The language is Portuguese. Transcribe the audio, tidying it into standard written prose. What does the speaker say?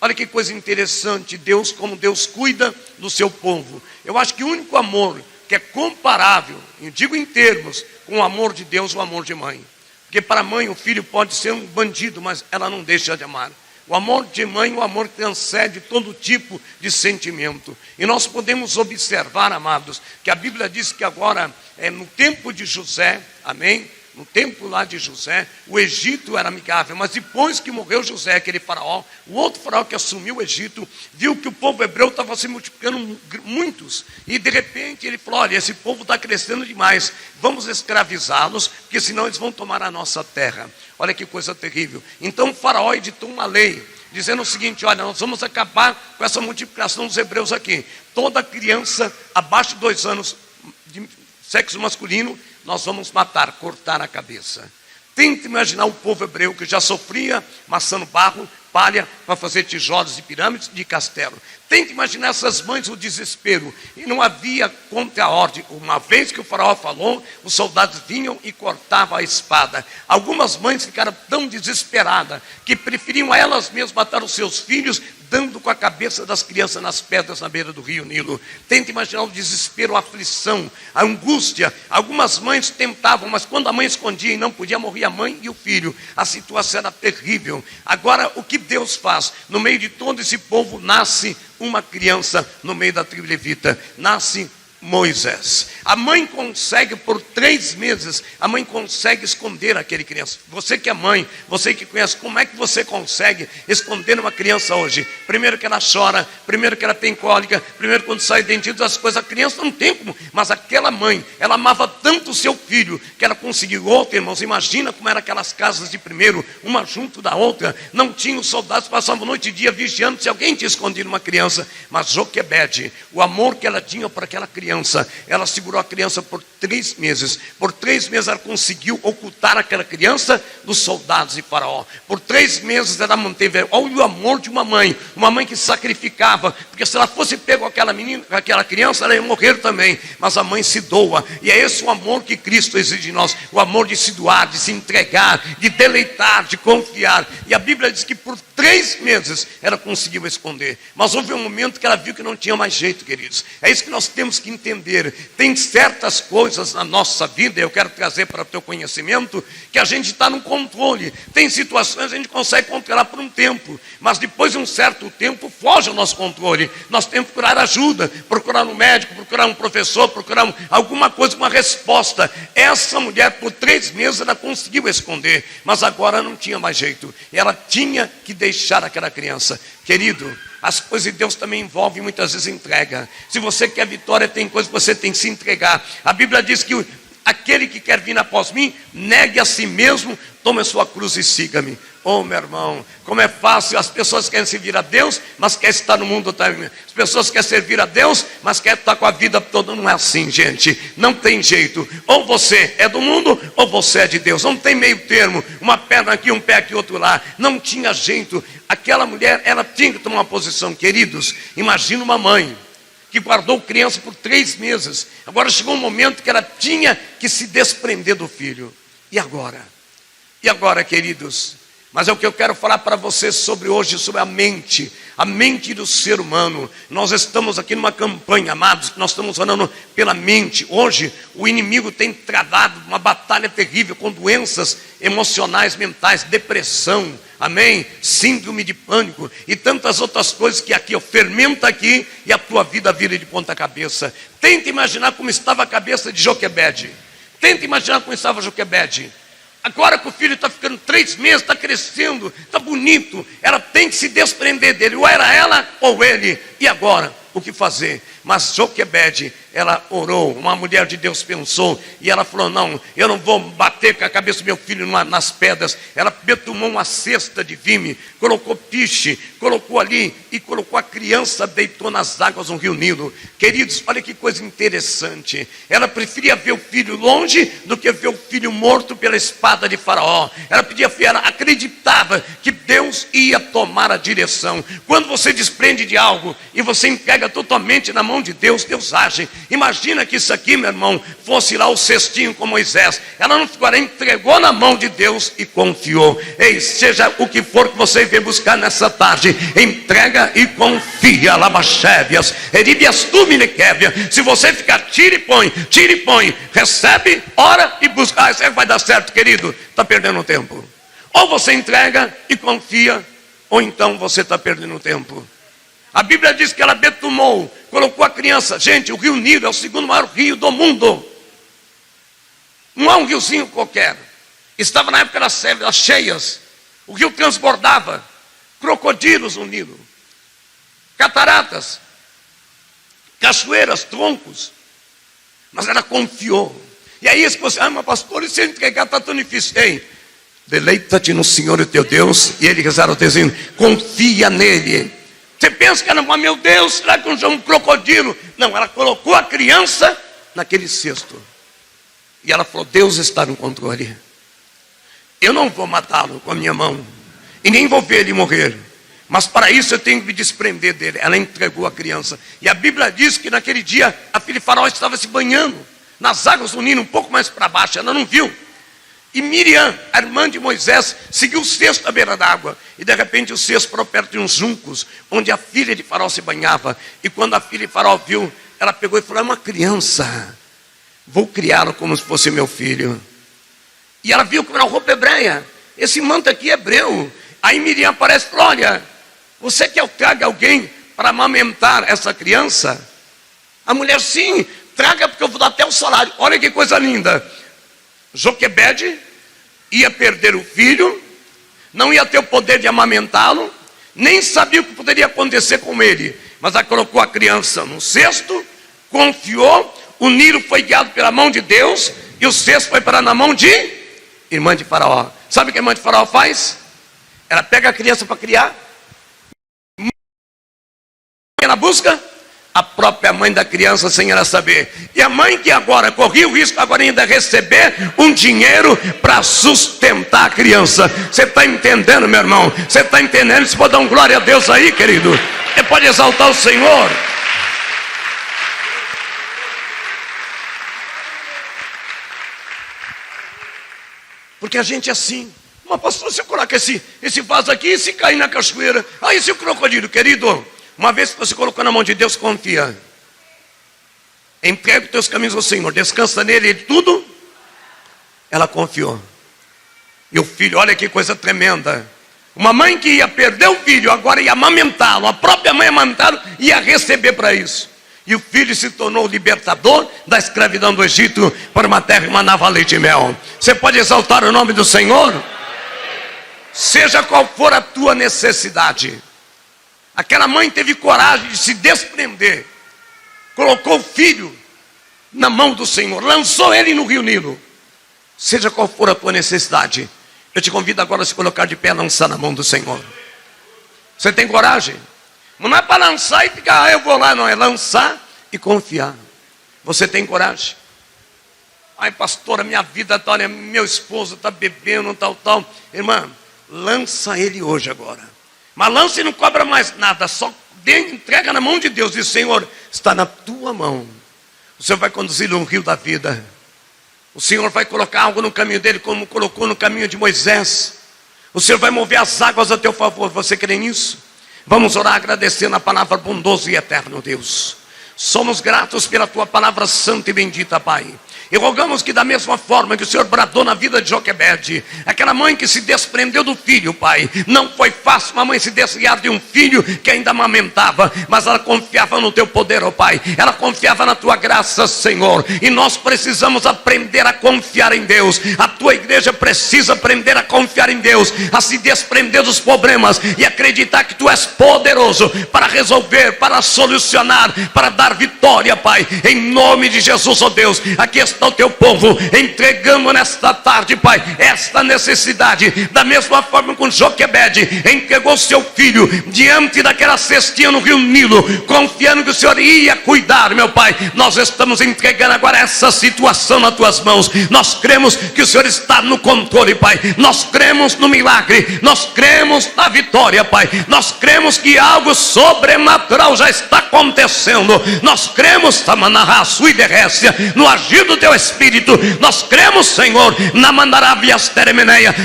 olha que coisa interessante, Deus, como Deus cuida do seu povo. Eu acho que o único amor que é comparável, eu digo em termos, com o amor de Deus, o amor de mãe. Porque para a mãe o filho pode ser um bandido, mas ela não deixa de amar. O amor de mãe, o amor que transcende todo tipo de sentimento. E nós podemos observar, amados, que a Bíblia diz que agora, no tempo de José, amém? No tempo lá de José, o Egito era amigável, mas depois que morreu José, aquele faraó, o outro faraó que assumiu o Egito, viu que o povo hebreu estava se multiplicando muitos, e de repente ele falou, olha, esse povo está crescendo demais, vamos escravizá-los, porque senão eles vão tomar a nossa terra. Olha que coisa terrível. Então o faraó editou uma lei, dizendo o seguinte, olha, nós vamos acabar com essa multiplicação dos hebreus aqui. Toda criança abaixo de 2 anos de sexo masculino, nós vamos matar, cortar a cabeça. Tente imaginar o povo hebreu que já sofria maçando barro, palha para fazer tijolos de pirâmides, de castelo. Tente imaginar essas mães, o desespero. E não havia contra-ordem. Uma vez que o faraó falou, os soldados vinham e cortavam a espada. Algumas mães ficaram tão desesperadas que preferiam elas mesmas matar os seus filhos, dando com a cabeça das crianças nas pedras na beira do rio Nilo. Tente imaginar o desespero, a aflição, a angústia. Algumas mães tentavam, mas quando a mãe escondia e não podia, morria a mãe e o filho. A situação era terrível. Agora, o que Deus faz? No meio de todo esse povo, nasce uma criança no meio da tribo levita. Nasce Moisés. A mãe consegue por 3 meses, a mãe consegue esconder aquele criança. Você que é mãe, você que conhece, como é que você consegue esconder uma criança hoje? Primeiro que ela chora, primeiro que ela tem cólica, primeiro quando sai dentro das coisas, a criança não tem como, mas aquela mãe, ela amava tanto o seu filho, que ela conseguiu outra, irmãos, imagina como eram aquelas casas de primeiro, uma junto da outra, não tinham soldados, passavam noite e dia vigiando se alguém tinha escondido uma criança, mas Joquebede, o amor que ela tinha para aquela criança, ela segurou a criança por 3 meses. Por 3 meses ela conseguiu ocultar aquela criança dos soldados de Faraó. Por 3 meses ela manteve. Olha o amor de uma mãe que sacrificava, porque se ela fosse pego aquela menina, aquela criança, ela ia morrer também. Mas a mãe se doa, e é esse o amor que Cristo exige de nós, o amor de se doar, de se entregar, de deleitar, de confiar. E a Bíblia diz que por 3 meses ela conseguiu esconder, mas houve um momento que ela viu que não tinha mais jeito, queridos. É isso que nós temos que entender. Tem certas coisas na nossa vida, eu quero trazer para o teu conhecimento, que a gente está no controle. Tem situações que a gente consegue controlar por um tempo, mas depois de um certo tempo foge ao nosso controle. Nós temos que procurar ajuda, procurar um médico, procurar um professor, procurar alguma coisa, uma resposta. Essa mulher por 3 meses ela conseguiu esconder, mas agora não tinha mais jeito. Ela tinha que deixar aquela criança. Querido, as coisas de Deus também envolvem muitas vezes entrega. Se você quer vitória, tem coisas que você tem que se entregar. A Bíblia diz que aquele que quer vir após mim, negue a si mesmo, tome a sua cruz e siga-me. Oh, meu irmão, como é fácil. As pessoas querem servir a Deus, mas querem estar no mundo também. As pessoas querem servir a Deus, mas querem estar com a vida toda. Não é assim, gente. Não tem jeito. Ou você é do mundo, ou você é de Deus. Não tem meio termo. Uma perna aqui, um pé aqui, outro lá. Não tinha jeito. Aquela mulher, ela tinha que tomar uma posição. Queridos, imagina uma mãe que guardou criança por 3 meses. Agora chegou um momento que ela tinha que se desprender do filho. E agora? E agora, queridos? Mas é o que eu quero falar para vocês sobre hoje, sobre a mente do ser humano. Nós estamos aqui numa campanha, amados, nós estamos falando pela mente. Hoje o inimigo tem travado uma batalha terrível com doenças emocionais, mentais, depressão, amém? Síndrome de pânico e tantas outras coisas que aqui, fermenta aqui e a tua vida vira de ponta cabeça. Tenta imaginar como estava a cabeça de Joquebede. Tenta imaginar como estava Joquebede. Agora que o filho está ficando 3 meses, está crescendo, está bonito, ela tem que se desprender dele, ou era ela ou ele. E agora, o que fazer? Mas Joquebede, ela orou, uma mulher de Deus pensou, e ela falou, não, eu não vou bater com a cabeça do meu filho nas pedras. Ela betumou uma cesta de vime, colocou piche, colocou ali, e colocou a criança, deitou nas águas do rio Nilo. Queridos, olha que coisa interessante, ela preferia ver o filho longe, do que ver o filho morto pela espada de Faraó. Ela acreditava que Deus ia tomar a direção. Quando você desprende de algo, e você entrega totalmente na mão mão de Deus, Deus age. Imagina que isso aqui, meu irmão, fosse lá o cestinho com Moisés. Ela não ficou, ela entregou na mão de Deus e confiou. Ei, seja o que for que você vem buscar nessa tarde, entrega e confia. Labachévias, eribias tu minequévia. Se você ficar tira e põe, recebe, ora e busca. Ah, isso aí vai dar certo, querido. Está perdendo tempo. Ou você entrega e confia, ou então você está perdendo tempo. A Bíblia diz que ela betumou, colocou a criança. Gente, o rio Nilo é o segundo maior rio do mundo. Não é um riozinho qualquer. Estava na época das cheias. O rio transbordava. Crocodilos no Nilo. Cataratas. Cachoeiras, troncos. Mas ela confiou. E aí você, mas pastor, e se entregar está tão difícil. Ei, deleita-te no Senhor e teu Deus. E ele rezava o texto, confia nele. Você pensa que ela, meu Deus, será que um crocodilo? Não, ela colocou a criança naquele cesto. E ela falou, Deus está no controle. Eu não vou matá-lo com a minha mão. E nem vou ver ele morrer. Mas para isso eu tenho que me desprender dele. Ela entregou a criança. E a Bíblia diz que naquele dia a filha de Faraó estava se banhando nas águas do Nilo, um pouco mais para baixo. Ela não viu. E Miriam, a irmã de Moisés, seguiu o cesto à beira d'água. E de repente o cesto parou perto de uns juncos, onde a filha de Faraó se banhava. E quando a filha de Faraó viu, ela pegou e falou, é uma criança. Vou criá-lo como se fosse meu filho. E ela viu que era uma roupa hebreia. Esse manto aqui é hebreu. Aí Miriam aparece e falou, olha, você quer que eu traga alguém para amamentar essa criança? A mulher, sim, traga porque eu vou dar até o salário. Olha que coisa linda. Joquebede ia perder o filho, não ia ter o poder de amamentá-lo, nem sabia o que poderia acontecer com ele, mas ela colocou a criança no cesto, confiou, o Nilo foi guiado pela mão de Deus, e o cesto foi para na mão de irmã de Faraó. Sabe o que a irmã de Faraó faz? Ela pega a criança para criar, ela busca a própria mãe da criança sem ela saber. E a mãe que agora corria o risco agora ainda receber um dinheiro para sustentar a criança. Você está entendendo, meu irmão? Você está entendendo? Você pode dar um glória a Deus aí, querido? Você pode exaltar o Senhor? Porque a gente é assim. Mas pastor, se eu colocar esse vaso aqui e se cair na cachoeira, aí se o crocodilo, querido, uma vez que você colocou na mão de Deus, confia. Entrega os teus caminhos ao Senhor, descansa nele, ele tudo. Ela confiou. E o filho, olha que coisa tremenda. Uma mãe que ia perder o filho, agora ia amamentá-lo. A própria mãe amamentá-lo, ia receber para isso. E o filho se tornou o libertador da escravidão do Egito para uma terra que manava leite e mel. Você pode exaltar o nome do Senhor? Seja qual for a tua necessidade. Aquela mãe teve coragem de se desprender. Colocou o filho na mão do Senhor. Lançou ele no rio Nilo. Seja qual for a tua necessidade, eu te convido agora a se colocar de pé e lançar na mão do Senhor. Você tem coragem? Não é para lançar e ficar, eu vou lá. Não, é lançar e confiar. Você tem coragem? Ai, pastora, minha vida está, olha, meu esposo está bebendo, tal. Irmã, lança ele hoje agora. Mas lança e não cobra mais nada. Só entrega na mão de Deus. Diz, Senhor, está na tua mão. O Senhor vai conduzir no rio da vida. O Senhor vai colocar algo no caminho dele, como colocou no caminho de Moisés. O Senhor vai mover as águas a teu favor. Você crê nisso? Vamos orar agradecendo a palavra bondoso e eterno, Deus. Somos gratos pela tua palavra santa e bendita, Pai. E rogamos que da mesma forma que o Senhor bradou na vida de Joquebede, aquela mãe que se desprendeu do filho, Pai, não foi fácil uma mãe se desligar de um filho que ainda amamentava, mas ela confiava no teu poder, ó Pai, ela confiava na tua graça, Senhor, e nós precisamos aprender a confiar em Deus. A tua igreja precisa aprender a confiar em Deus, a se desprender dos problemas e acreditar que tu és poderoso para resolver, para solucionar, para dar vitória, Pai, em nome de Jesus, ó Deus. Aqui está está o teu povo entregando nesta tarde, Pai, esta necessidade, da mesma forma com Joquebede entregou seu filho diante daquela cestinha no rio Nilo, confiando que o Senhor ia cuidar, meu Pai. Nós estamos entregando agora essa situação nas tuas mãos. Nós cremos que o Senhor está no controle, Pai. Nós cremos no milagre, nós cremos na vitória, Pai. Nós cremos que algo sobrenatural já está acontecendo. Nós cremos, Tamanará, sua no agir do teu Espírito. Nós cremos, Senhor, na Mandaravias Teremeneia.